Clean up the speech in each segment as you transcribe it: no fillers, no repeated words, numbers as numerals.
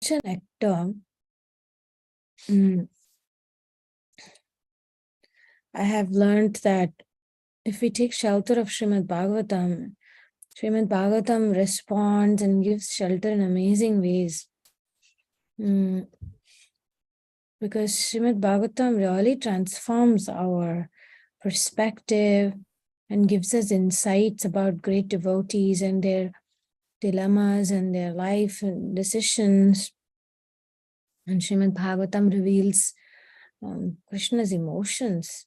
Such an actor. I have learned that if we take shelter of Srimad Bhagavatam responds and gives shelter in amazing ways. Because Srimad Bhagavatam really transforms our perspective and gives us insights about great devotees and their dilemmas and their life and decisions. And Srimad Bhagavatam reveals Krishna's emotions.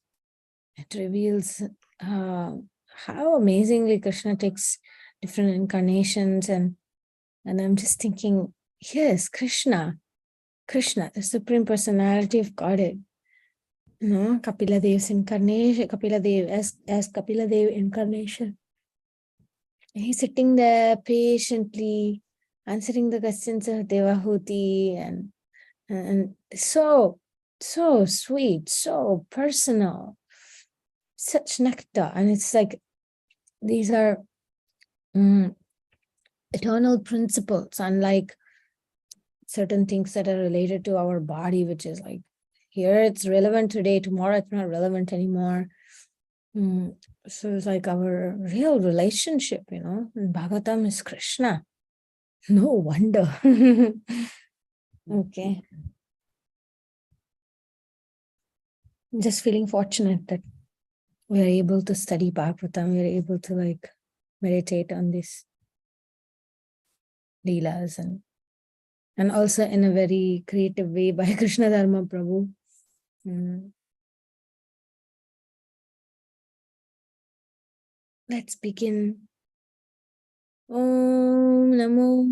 It reveals how amazingly Krishna takes different incarnations. And I'm just thinking, yes, Krishna, the Supreme Personality of Godhead. No, Kapila Dev's incarnation, Kapila Dev as Kapila Dev incarnation. He's sitting there patiently answering the questions of Devahuti and so sweet, so personal, such nectar. And it's like these are eternal principles, unlike certain things that are related to our body, which is like here it's relevant today, tomorrow it's not relevant anymore. So it's like our real relationship, and Bhagavatam is Krishna. No wonder. Okay. I'm just feeling fortunate that we are able to study Bhagavatam. We are able to meditate on these leelas and also in a very creative way by Krishna Dharma Prabhu. Let's begin. Om Namo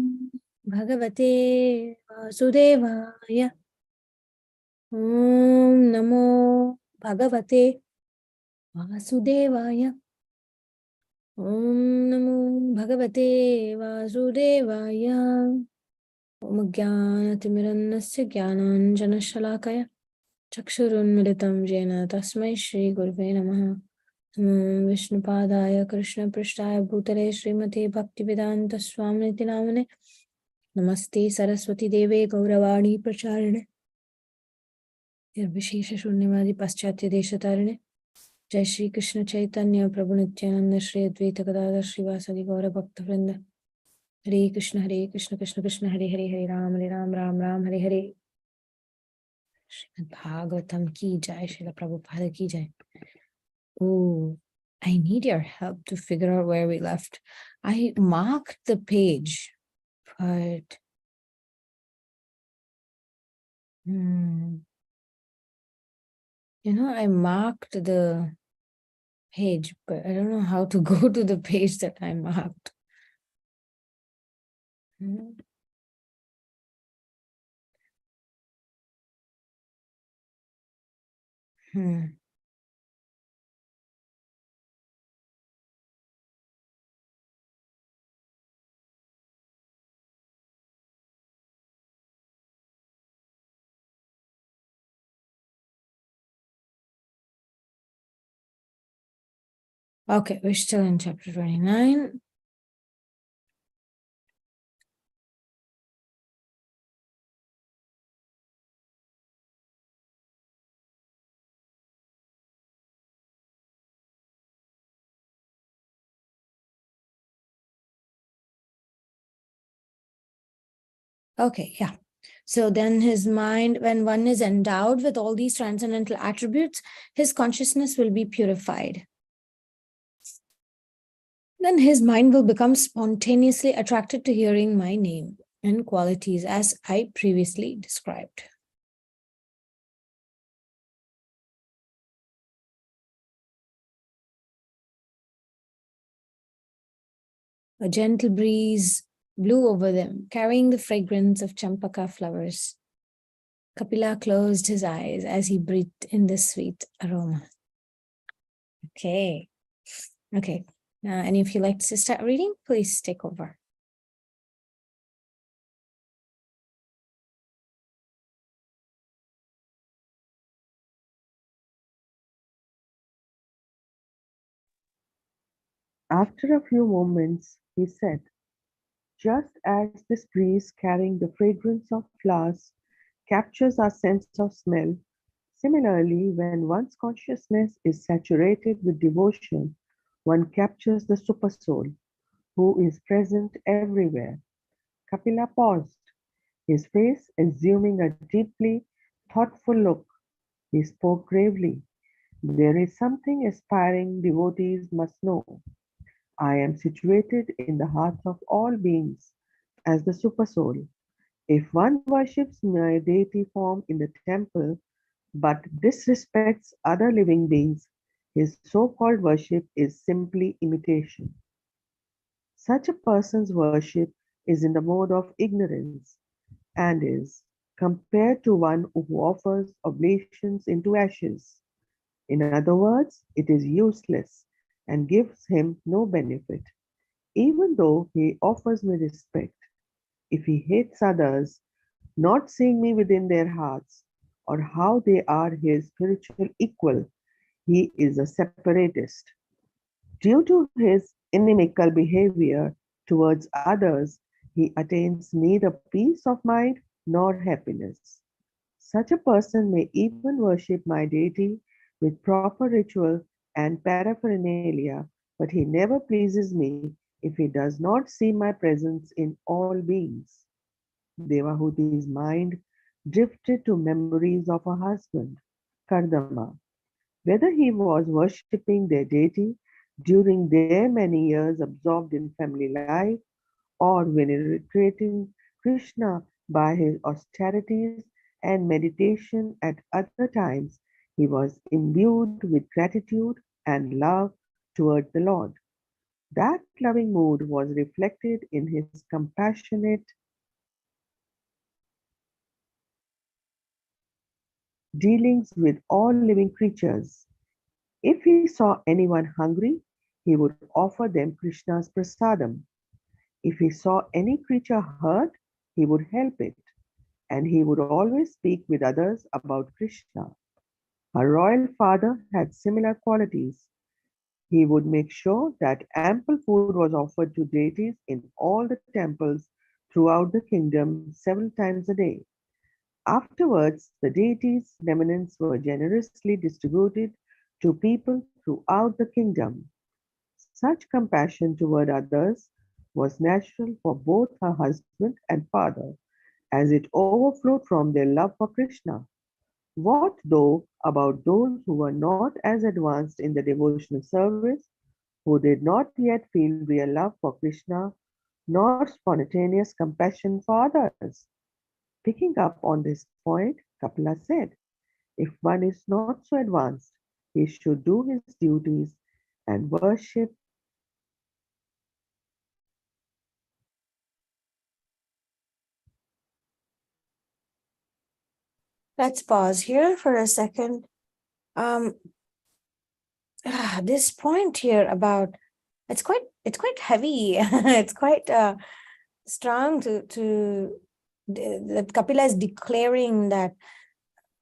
Bhagavate Vasudevaya. Om Namo Bhagavate Vasudevaya. Om Namo Bhagavate Vasudevaya. Om Jnanatimirannasya Jnananjana Shalakaya Chakshurunmilitam Jena Tasmai Shri Gurve Namaha. Vishnupadaya Krishna Prishtaya Bhutale Srimate Bhaktivedanta Swamiti Namane Namaste Saraswati Deve Gauravani Pracharine Nirvishesha Shunyavadi Paschatya Deshatarine Jai Shri Krishna Chaitanya Prabhu Nityananda Shri Advaita Gadadhar Srivasadi Gaura Bhakta Vrinda Hare Krishna Krishna Krishna Hare Hare Hare Ram Ram Ram Hare Hare. Srimad Bhagavatam ki jai, Srila Prabhupada ki jai. Oh, I need your help to figure out where we left. I marked the page, but I marked the page, but I don't know how to go to the page that I marked. Okay, we're still in chapter 29. Okay, yeah. So then his mind, when one is endowed with all these transcendental attributes, his consciousness will be purified. Then his mind will become spontaneously attracted to hearing my name and qualities as I previously described. A gentle breeze blew over them, carrying the fragrance of champaka flowers. Kapila closed his eyes as he breathed in the sweet aroma. Okay. And if you'd like to start reading, please take over. After a few moments, he said, Just as this breeze carrying the fragrance of flowers captures our sense of smell, similarly, when one's consciousness is saturated with devotion, one captures the supersoul, who is present everywhere. Kapila paused, his face assuming a deeply thoughtful look. He spoke gravely. There is something aspiring devotees must know. I am situated in the hearts of all beings as the Supersoul. If one worships my deity form in the temple but disrespects other living beings, his so called worship is simply imitation. Such a person's worship is in the mode of ignorance and is compared to one who offers oblations into ashes. In other words, it is useless and gives him no benefit, even though he offers me respect. If he hates others, not seeing me within their hearts or how they are his spiritual equal, he is a separatist. Due to his inimical behavior towards others, he attains neither peace of mind nor happiness. Such a person may even worship my deity with proper ritual and paraphernalia, but he never pleases me if he does not see my presence in all beings. Devahuti's mind drifted to memories of her husband, Kardama. Whether he was worshipping their deity during their many years absorbed in family life or venerating Krishna by his austerities and meditation at other times, he was imbued with gratitude and love toward the Lord. That loving mood was reflected in his compassionate dealings with all living creatures. If he saw anyone hungry, he would offer them Krishna's prasadam. If he saw any creature hurt, he would help it, and he would always speak with others about Krishna. Her royal father had similar qualities. He would make sure that ample food was offered to deities in all the temples throughout the kingdom several times a day. Afterwards, the deities' remnants were generously distributed to people throughout the kingdom. Such compassion toward others was natural for both her husband and father, as it overflowed from their love for Krishna. What, though, about those who were not as advanced in the devotional service, who did not yet feel real love for Krishna, nor spontaneous compassion for others? Picking up on this point, Kapila said, if one is not so advanced, he should do his duties and worship. Let's pause here for a second. Um, this point here about it's quite heavy. It's quite strong that Kapila is declaring that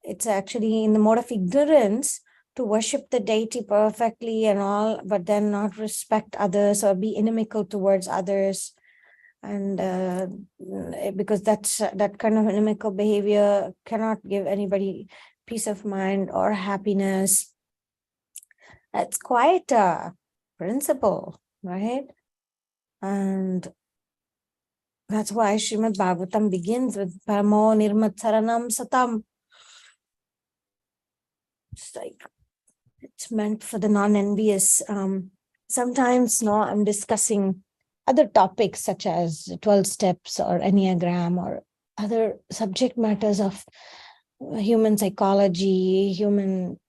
it's actually in the mode of ignorance to worship the deity perfectly and all, but then not respect others or be inimical towards others. And because that kind of inimical behavior cannot give anybody peace of mind or happiness. That's quite a principle, right? And that's why Srimad Bhagavatam begins with Paramo Nirmatsaranam Satam. It's like it's meant for the non-envious. Sometimes I'm discussing other topics such as 12 steps or Enneagram or other subject matters of human psychology, human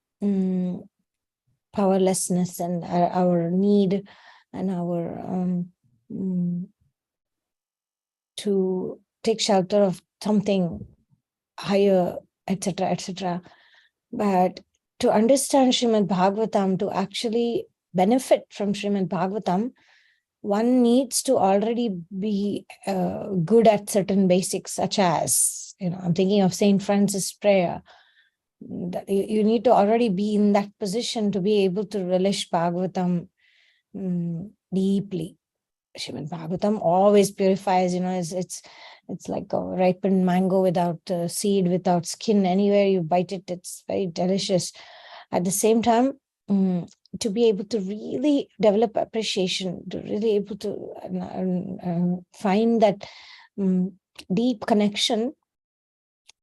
powerlessness, and our need and our to take shelter of something higher, etc., etc. But to understand Srimad Bhagavatam, to actually benefit from Srimad Bhagavatam, one needs to already be good at certain basics, such as, I'm thinking of Saint Francis' prayer. You need to already be in that position to be able to relish Bhagavatam deeply. Srimad Bhagavatam always purifies, it's like a ripened mango without seed, without skin. Anywhere you bite it, it's very delicious. At the same time, to be able to really develop appreciation, to really able to find that deep connection,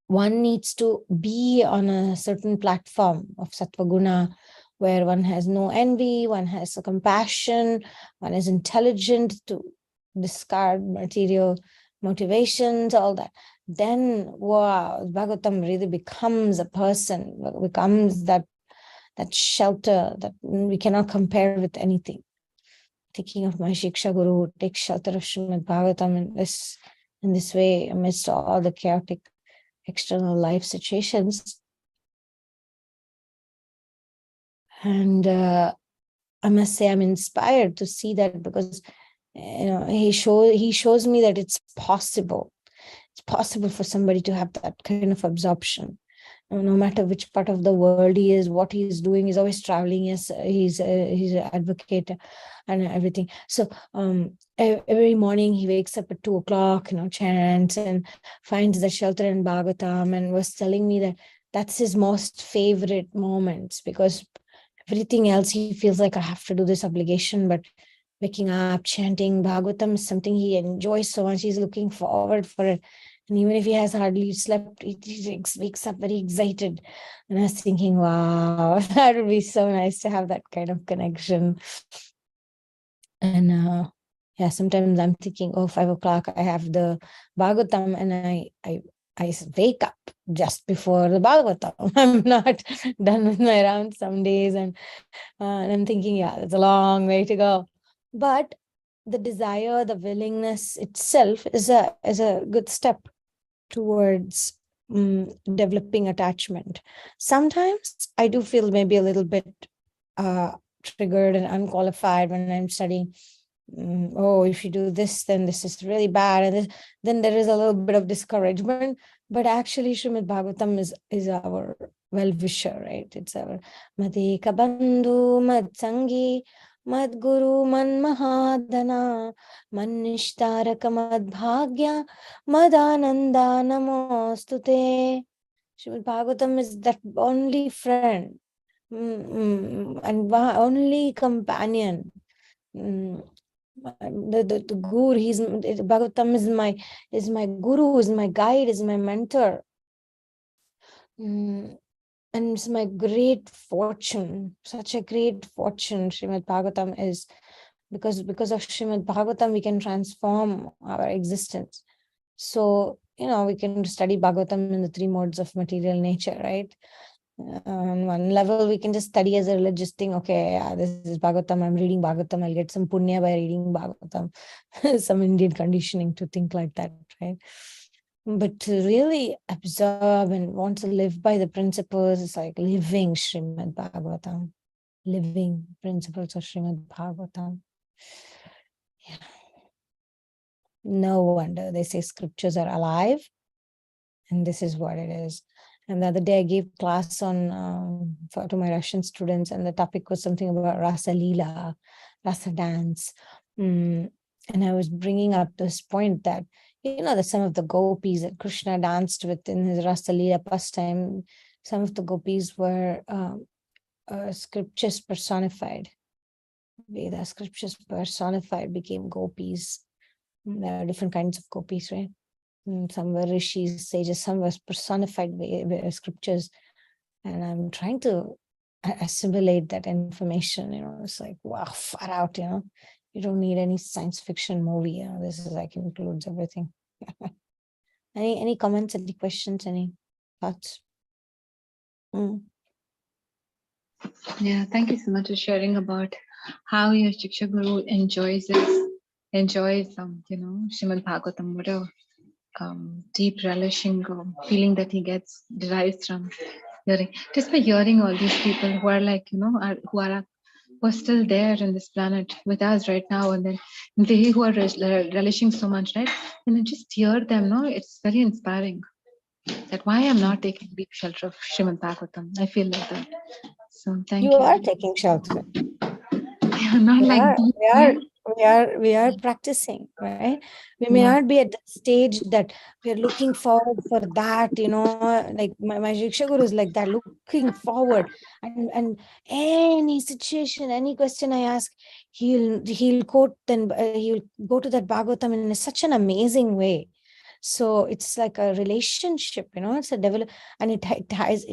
one needs to be on a certain platform of Sattva Guna, where one has no envy, one has a compassion, one is intelligent to discard material motivations, all that. Then, wow, Bhagavatam really becomes a person, becomes that shelter that we cannot compare with anything. Thinking of my Shiksha Guru, take shelter of Srimad Bhagavatam in this way, amidst all the chaotic external life situations. And I must say I'm inspired to see that, because he shows me that it's possible. It's possible for somebody to have that kind of absorption. No matter which part of the world he is, what he is doing, he's always traveling. Yes, he's an advocate and everything. So every morning he wakes up at 2:00, chants and finds the shelter in Bhagavatam, and was telling me that that's his most favorite moments, because everything else he feels like I have to do this obligation, but waking up, chanting Bhagavatam is something he enjoys so much. He's looking forward for it. And even if he has hardly slept, he wakes up very excited. And I was thinking, wow, that would be so nice to have that kind of connection. And yeah, sometimes I'm thinking, 5:00, I have the Bhagavatam, and I wake up just before the Bhagavatam. I'm not done with my rounds some days, and I'm thinking, yeah, it's a long way to go. But the desire, the willingness itself is a good step towards developing attachment. Sometimes I do feel maybe a little bit triggered and unqualified when I'm studying. If you do this, then this is really bad, and then there is a little bit of discouragement. But actually, Srimad Bhagavatam is our well-wisher, right? It's our Madhika Bandhu, Mad Sangi, Mad Guru, Man Mahadana, Man Nishtaraka, Mad Bhagya, Mad Ananda Namostute. Srimad Bhagavatam is that only friend and only companion. The guru, Bhagavatam is my guru, is my guide, is my mentor. And it's my great fortune, such a great fortune Srimad Bhagavatam is, because of Srimad Bhagavatam we can transform our existence. So, we can study Bhagavatam in the 3 modes of material nature, right? On one level, we can just study as a religious thing. Okay, this is Bhagavatam, I'm reading Bhagavatam, I'll get some punya by reading Bhagavatam. Some Indian conditioning to think like that, right? But to really absorb and want to live by the principles, it's like living Srimad Bhagavatam, living principles of Srimad Bhagavatam. Yeah. No wonder they say scriptures are alive, and this is what it is. And the other day I gave class on to my Russian students, and the topic was something about Rasa Leela, Rasa dance. And I was bringing up this point that, that some of the gopis that Krishna danced with in his Rasa Leela pastime, some of the gopis were scriptures personified. Veda scriptures personified became gopis. There are different kinds of gopis, right? Some were rishis, sages, some were personified scriptures. And I'm trying to assimilate that information. It's like, wow, far out. You don't need any science fiction movie. This is like includes everything. Any comments, any questions, any thoughts? Yeah, thank you so much for sharing about how your Shiksha Guru enjoys Srimad Bhagavatam. What a deep relishing feeling that he derives from hearing. Just by hearing all these people who are like, who are still there in this planet with us right now, and then they who are relishing so much, right? And then just hear them, it's very inspiring. That why I'm not taking deep shelter of Srimad Bhagavatam. I feel like that. So thank you. You are taking shelter. Yeah, not like deep. we are practicing, right? We may Yeah. not be at the stage that we are looking forward for that, like my Shiksha Guru is like that, looking forward. And any situation, any question I ask, he'll quote, then he'll go to that Bhagavatam in such an amazing way. So it's like a relationship, it's a develop, and it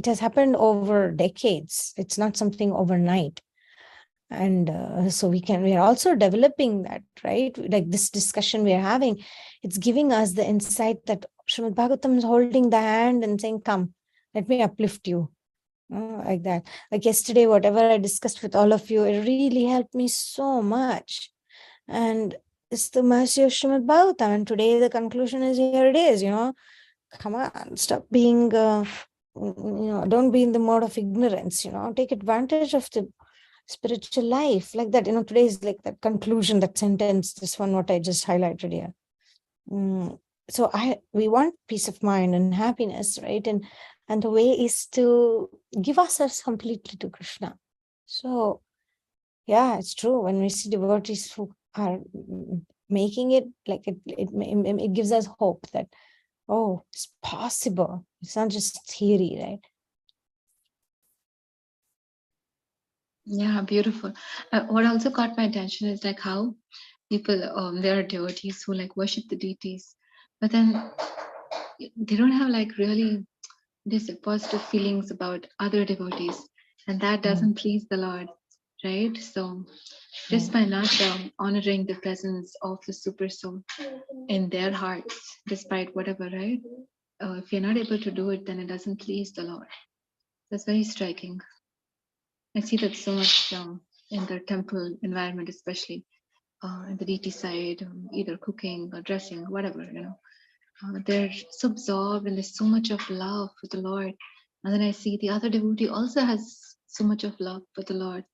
has happened over decades. It's not something overnight. And so we are also developing that, right? Like this discussion we are having, it's giving us the insight that Srimad Bhagavatam is holding the hand and saying, come, let me uplift you. Like that. Like yesterday, whatever I discussed with all of you, it really helped me so much. And it's the mercy of Srimad Bhagavatam. And today the conclusion is, here it is, come on, stop being, don't be in the mode of ignorance, take advantage of the spiritual life, like that. Today is like that conclusion, that sentence, this one, what I just highlighted here. So we want peace of mind and happiness, right? And the way is to give ourselves completely to Krishna. So yeah, it's true. When we see devotees who are making it, like it gives us hope that, oh, it's possible. It's not just theory, right? Yeah, beautiful. What also caught my attention is like how people, there are devotees who like worship the deities, but then they don't have like really this positive feelings about other devotees, and that doesn't please the Lord, right? So just by not honoring the presence of the super soul in their hearts, despite whatever, right? If you're not able to do it, then it doesn't please the Lord. That's very striking. I see that so much in the temple environment, especially in the deity side, either cooking or dressing, whatever, they're so absorbed and there's so much of love for the Lord. And then I see the other devotee also has so much of love for the Lord.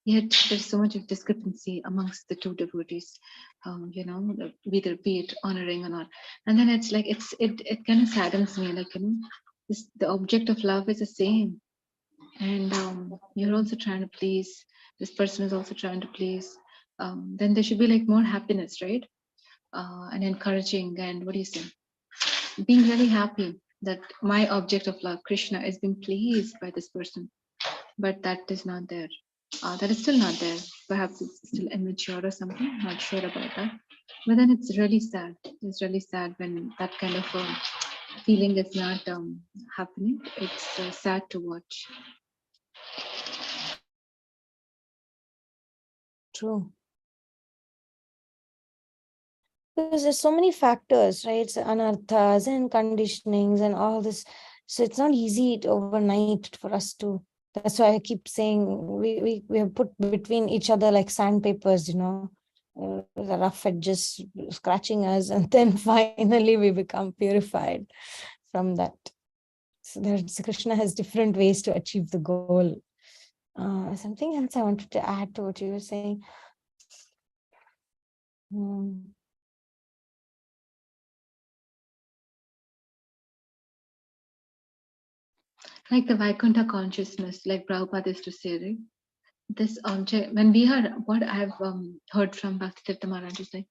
Yet there's so much of discrepancy amongst the two devotees, whether be it honoring or not. And then it's like it kind of saddens me, like the object of love is the same, and you're also trying to please. This person is also trying to please. Then there should be like more happiness, right? And encouraging, and what do you say? Being really happy that my object of love, Krishna, is being pleased by this person, but that is not there. That is still not there. Perhaps it's still immature or something. Not sure about that. But then it's really sad. It's really sad when that kind of feeling is not happening. It's sad to watch. True. Because there's so many factors, right? So anarthas and conditionings and all this. So it's not easy overnight for us to. That's why I keep saying we have put between each other like sandpapers, the rough edges scratching us, and then finally we become purified from that. So there's Krishna has different ways to achieve the goal. Something else I wanted to add to what you were saying. Like the Vaikuntha consciousness, like Prabhupada used to say, right? This object, when we are, what I've heard from Bhaktivedanta Maharaj is like,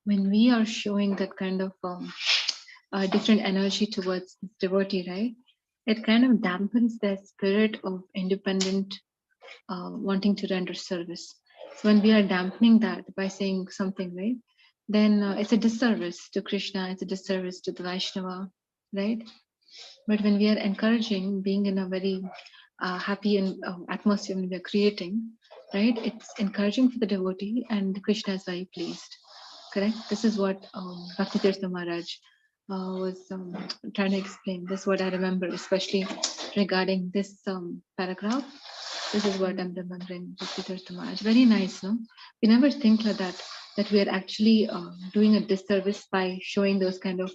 when we are showing that kind of different energy towards this devotee, right? It kind of dampens their spirit of independent wanting to render service. So when we are dampening that by saying something, right, then it's a disservice to Krishna, it's a disservice to the Vaishnava, right? But when we are encouraging, being in a very happy and atmosphere when we are creating, right, it's encouraging for the devotee, and Krishna is very pleased. Correct? This is what Bhaktivedanta Maharaj was trying to explain. This is what I remember, especially regarding this paragraph. This is what I'm remembering, Bhaktivedanta Maharaj. Very nice, no? We never think like that we are actually doing a disservice by showing those kind of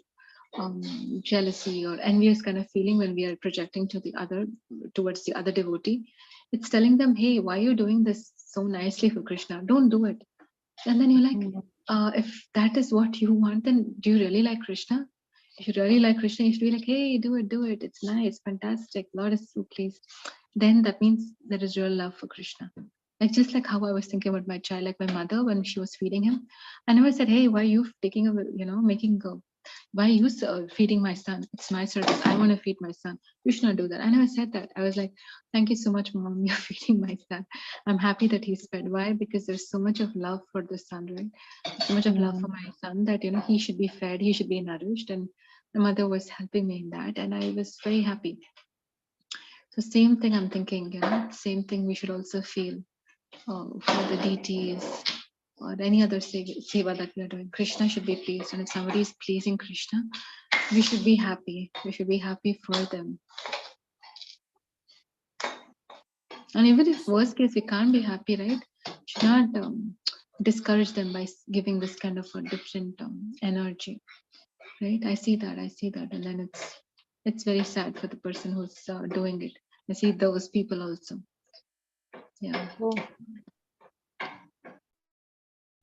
jealousy or envious kind of feeling when we are projecting towards the other devotee. It's telling them, hey, why are you doing this so nicely for Krishna? Don't do it. And then you're like, if that is what you want, then do you really like Krishna? If you really like Krishna, you should be like, hey, do it. It's nice, fantastic. Lord is so pleased. Then that means there is real love for Krishna. Like just like how I was thinking about my child, like my mother when she was feeding him, I never said, "Hey, why are you taking a, making a, why are you feeding my son? It's my service. I want to feed my son. You should not do that." I never said that. I was like, "Thank you so much, mom. You're feeding my son. I'm happy that he's fed. Why? Because there's so much of love for the son, right? So much of love for my son that he should be fed, he should be nourished, and the mother was helping me in that, and I was very happy. So same thing I'm thinking, same thing we should also feel for the deities or any other seva that we are doing. Krishna should be pleased, and if somebody is pleasing Krishna, we should be happy. We should be happy for them. And even if worst case we can't be happy, right? Should not discourage them by giving this kind of a different energy, right? I see that, and then it's very sad for the person who's doing it. I see those people also. Yeah. Oh.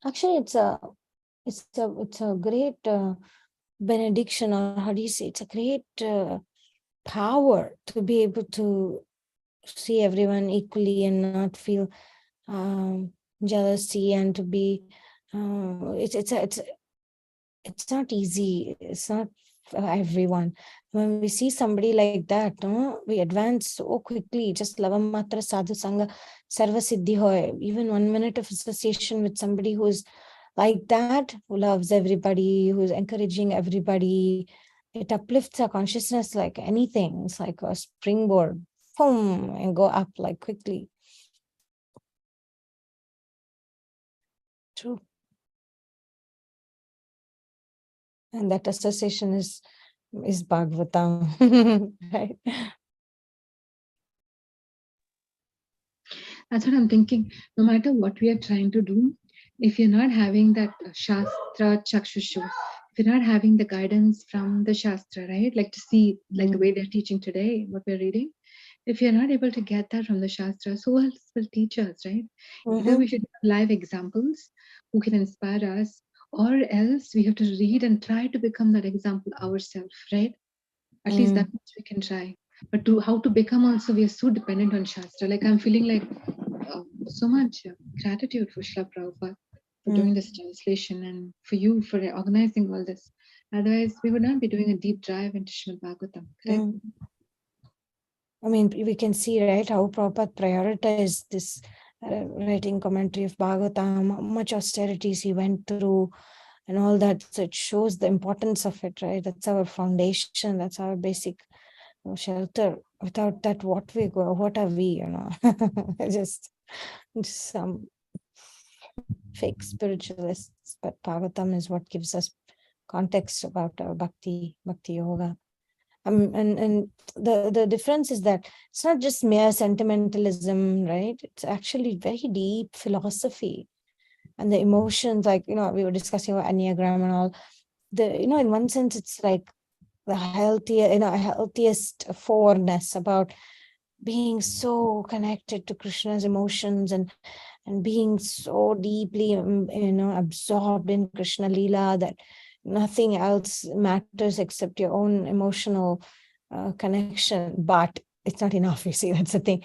Actually, it's a great benediction, or how do you say? It's a great power to be able to see everyone equally and not feel jealousy, and to be it's not easy. It's not for everyone. When we see somebody like that, no, we advance so quickly. Just lavam matra sadhu sangha sarva siddhi hoy. Even 1 minute of association with somebody who's like that, who loves everybody, who's encouraging everybody, it uplifts our consciousness like anything. It's like a springboard, boom, and go up like quickly. True. And that association is Bhagavatam, right? That's what I'm thinking. No matter what we are trying to do, if you're not having that Shastra Chakshushu, if you're not having the guidance from the Shastra, right? Like to see, like the way they're teaching today, what we're reading. If you're not able to get that from the Shastras, who else will teach us, right? Either we should have live examples who can inspire us, or else we have to read and try to become that example ourselves, right? At least that much we can try. But how to become also, we are so dependent on Shastra. Like I'm feeling like so much gratitude for Srila Prabhupada for doing this translation, and for you for organizing all this. Otherwise, we would not be doing a deep dive into Srimad Bhagavatam, correct? I mean, we can see, right, how Prabhupada prioritized this writing commentary of Bhagavatam, how much austerities he went through and all that. So it shows the importance of it, right? That's our foundation. That's our basic shelter. Without that, what are we, just some fake spiritualists. But Bhagavatam is what gives us context about our bhakti yoga. And the difference is that it's not just mere sentimentalism, right? It's actually very deep philosophy, and the emotions, like, we were discussing about Enneagram and all. In one sense, it's like the healthiest forness about being so connected to Krishna's emotions, and being so deeply, absorbed in Krishna Leela that nothing else matters except your own emotional connection. But it's not enough, you see, that's the thing.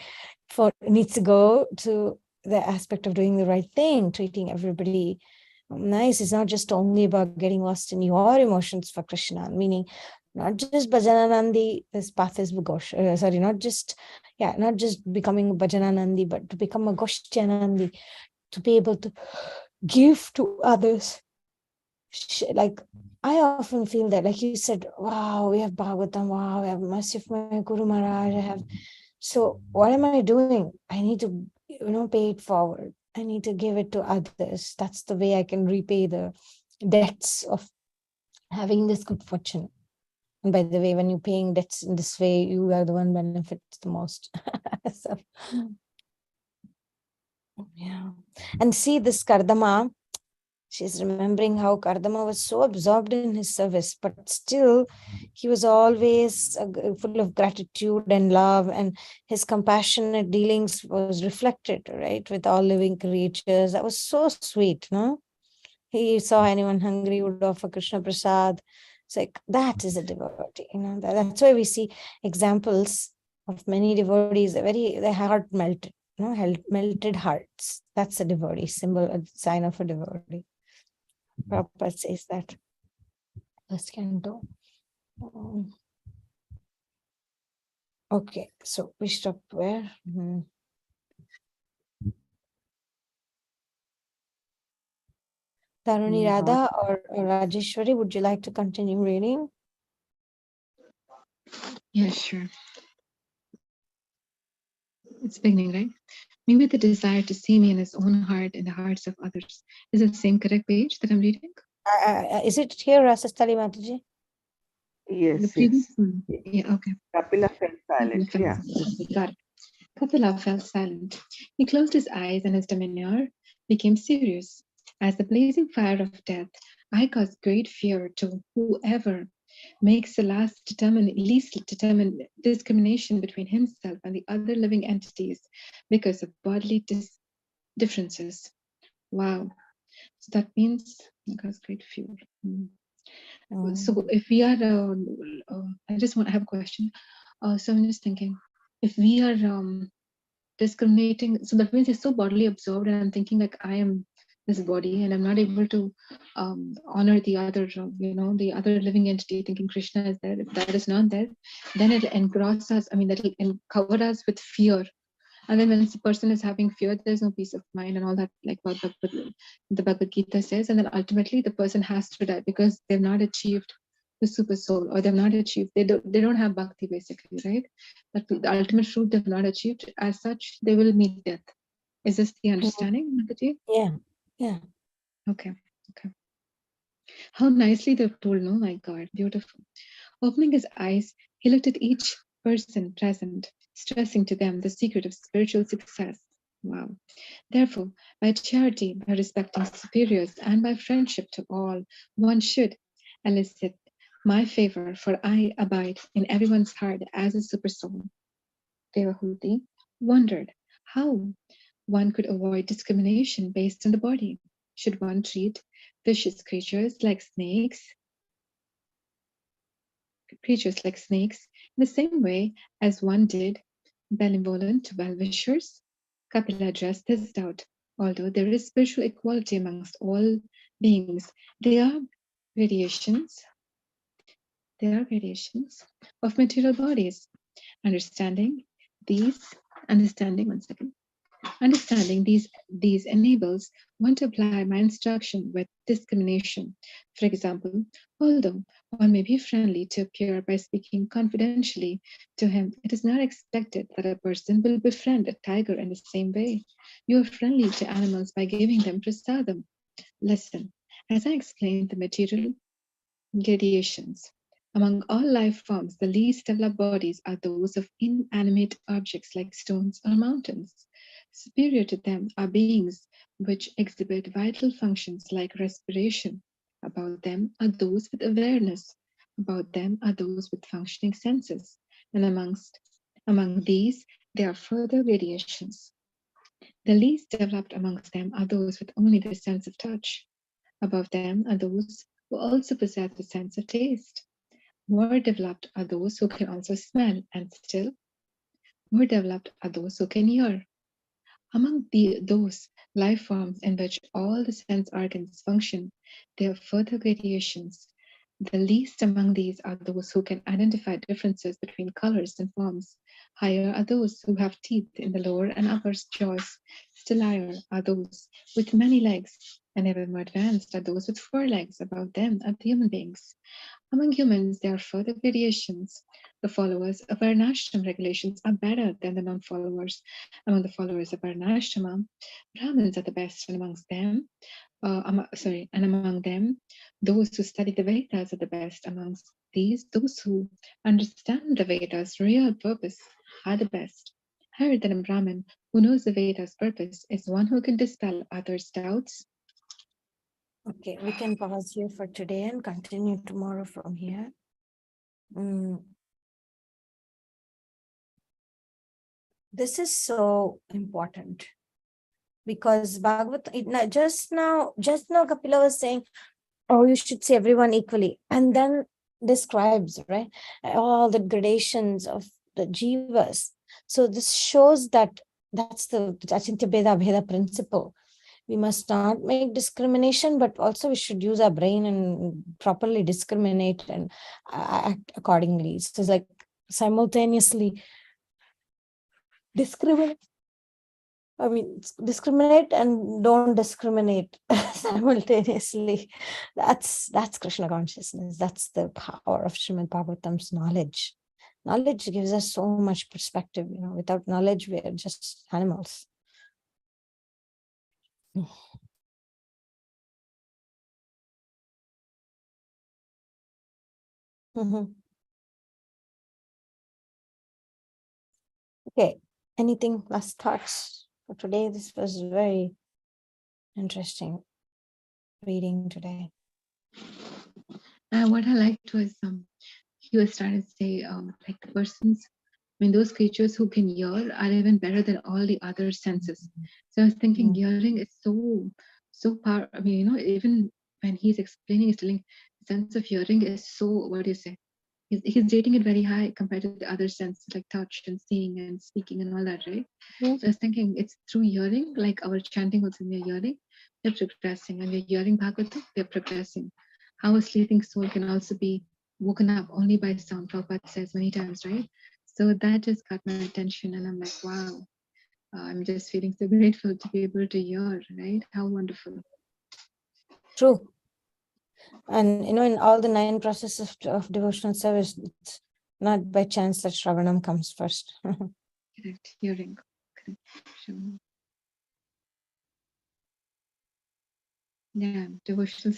It needs to go to the aspect of doing the right thing, treating everybody nice. It's not just only about getting lost in your emotions for Krishna, meaning not just Bhajananandi, this path is not just becoming Bhajananandi, but to become a Goshyanandi, to be able to give to others. Like, I often feel that, like you said, wow, we have Bhagavatam, wow, I have mercy of my Guru Maharaj, so what am I doing? I need to, pay it forward. I need to give it to others. That's the way I can repay the debts of having this good fortune. And by the way, when you're paying debts in this way, you are the one benefits the most. So, yeah. And see this Kardama, she's remembering how Kardama was so absorbed in his service, but still he was always full of gratitude and love, and his compassionate dealings was reflected, right, with all living creatures. That was so sweet, no? He saw anyone hungry, would offer Krishna Prasad. It's like, that is a devotee, that's why we see examples of many devotees, their heart melted. melted hearts. That's a devotee symbol, a sign of a devotee. Prabhupada says that. First canto. Okay, so we stop where? Taruni Radha or Rajeshwari, would you like to continue reading? Yeah, sure. It's beginning, right? Maybe the desire to see me in his own heart and the hearts of others. Is it the same correct page that I'm reading? Is it here, Rasastali Mataji? The Yes, previous yes. one. Yeah, okay. Kapila fell silent. Yeah. Got it. Kapila fell silent. He closed his eyes and his demeanor became serious. As the blazing fire of death, I cause great fear to whoever makes the least determined discrimination between himself and the other living entities because of bodily differences. Wow. So that means I cause great fear. So if we are, I have a question. So I'm just thinking, if we are discriminating, so that means it's so bodily absorbed, and I'm thinking like I am this body, and I'm not able to honor the other, the other living entity, thinking Krishna is there. If that is not there, then it'll engross us. I mean, that'll cover us with fear. And then when the person is having fear, there's no peace of mind and all that, like what the Bhagavad Gita says. And then ultimately the person has to die because they've not achieved the super soul, or they've not achieved, they don't have bhakti basically, right? But the ultimate truth they've not achieved. As such, they will meet death. Is this the understanding, Mataji? Yeah. Okay. How nicely they've told, no? My God, beautiful. Opening his eyes, he looked at each person present, stressing to them the secret of spiritual success. Wow. Therefore, by charity, by respecting superiors, and by friendship to all, one should elicit my favor, for I abide in everyone's heart as a super soul. Devahuti wondered how one could avoid discrimination based on the body. Should one treat vicious creatures like snakes in the same way as one did benevolent to well-wishers? Kapila addressed this doubt. Although there is spiritual equality amongst all beings, they are variations of material bodies. Understanding these enables one to apply my instruction with discrimination. For example, although one may be friendly to a peer by speaking confidentially to him, it is not expected that a person will befriend a tiger in the same way. You are friendly to animals by giving them prasadam. Listen, as I explained the material gradations. Among all life forms, the least developed bodies are those of inanimate objects like stones or mountains. Superior to them are beings which exhibit vital functions like respiration. About them are those with awareness. About them are those with functioning senses. And among these, there are further variations. The least developed amongst them are those with only the sense of touch. Above them are those who also possess the sense of taste. More developed are those who can also smell, and still more developed are those who can hear. Among those life forms in which all the sense organs function, there are further gradations. The least among these are those who can identify differences between colors and forms. Higher are those who have teeth in the lower and upper jaws. Still higher are those with many legs, and ever more advanced are those with 4 legs. Above them are the human beings. Among humans, there are further variations. The followers of Varnashram regulations are better than the non-followers. Among the followers of Varnashrama, Brahmins are the best, and among them, those who study the Vedas are the best. Amongst these, those who understand the Vedas' real purpose are the best. Higher than a Brahmin who knows the Vedas' purpose is one who can dispel others' doubts. Okay, we can pause here for today and continue tomorrow from here. This is so important because Bhagavad, just now Kapila was saying, oh, you should see everyone equally, and then describes, right, all the gradations of the jivas. So this shows that That's the Achintya Bheda Bheda principle. We must not make discrimination, but also we should use our brain and properly discriminate and act accordingly. So it's like simultaneously discriminate and don't discriminate simultaneously. That's Krishna consciousness. That's the power of Srimad Bhagavatam's knowledge. Knowledge gives us so much perspective. Without knowledge, we are just animals. Okay. Anything, last thoughts for today? This was very interesting reading today. What I liked was he was trying to say like the persons, those creatures who can hear are even better than all the other senses. So I was thinking hearing is so powerful. Even when he's explaining, he's telling the sense of hearing is so, what do you say? He's rating it very high compared to the other senses like touch and seeing and speaking and all that, right? So I was thinking it's through hearing, like our chanting also, we're hearing, we're progressing. When we're hearing Bhagavatam, we're progressing. How a sleeping soul can also be woken up only by sound, Prabhupada says many times, right? So that just got my attention, and I'm like, wow, I'm just feeling so grateful to be able to hear, right? How wonderful. True. And in all the 9 processes of devotional service, it's not by chance that Shravanam comes first. Correct. Hearing. Correct. Yeah, devotional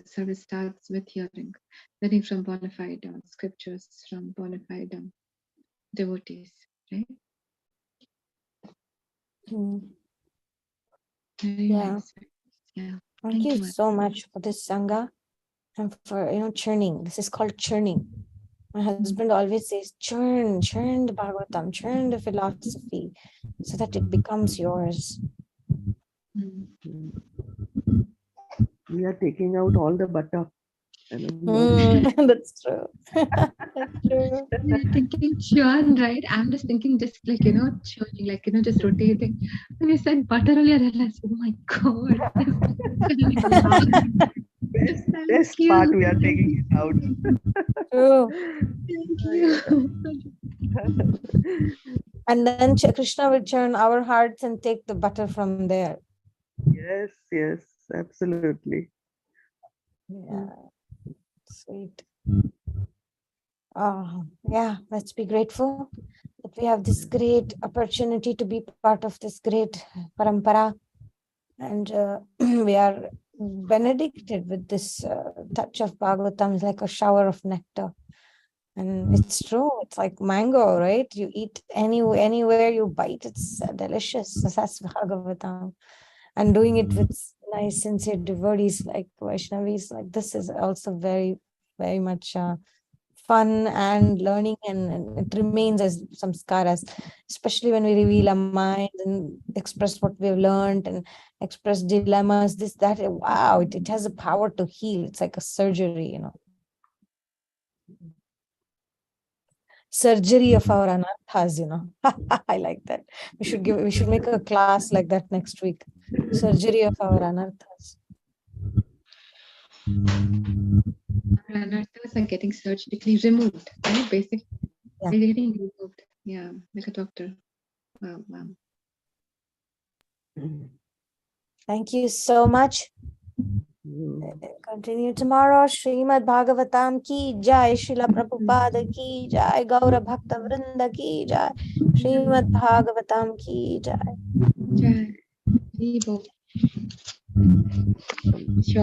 service starts with hearing, learning from bona fide scriptures from bona fide devotees, right? Very nice. Yeah. Thank you so much for this Sangha and for churning. This is called churning. My husband always says, churn the Bhagavatam, churn the philosophy so that it becomes yours. We are taking out all the butter. That's true. That's true. You're thinking churn, right? I'm just thinking just like, churning, like, just rotating. When you said butter only, I realized, oh my God. Best part, we are taking it out. True. Thank you. And then Krishna will churn our hearts and take the butter from there. Yes, absolutely. Yeah, sweet. Yeah, let's be grateful that we have this great opportunity to be part of this great parampara, and we are benedicted with this touch of Bhagavatam, like a shower of nectar. And it's true, it's like mango, right? You eat anywhere you bite, it's delicious. That's Bhagavatam. And doing it with nice, sincere devotees like Vaishnavis, like this is also very, very much fun and learning, and it remains as samskaras, especially when we reveal our mind and express what we've learned and express dilemmas, this, that. Wow, it has a power to heal. It's like a surgery, surgery of our anarthas, I like that. We should make a class like that next week. Surgery of our anarthas. Our anarthas are getting surgically removed, right? Basically, they're getting removed. Yeah, like a doctor. Wow. Thank you so much. Continue tomorrow. Srimad Bhagavatam ki jai, Srila Prabhupada ki jai, Gaura Bhakta Vrinda ki jai, Srimad Bhagavatam ki jai. Jai. Sure.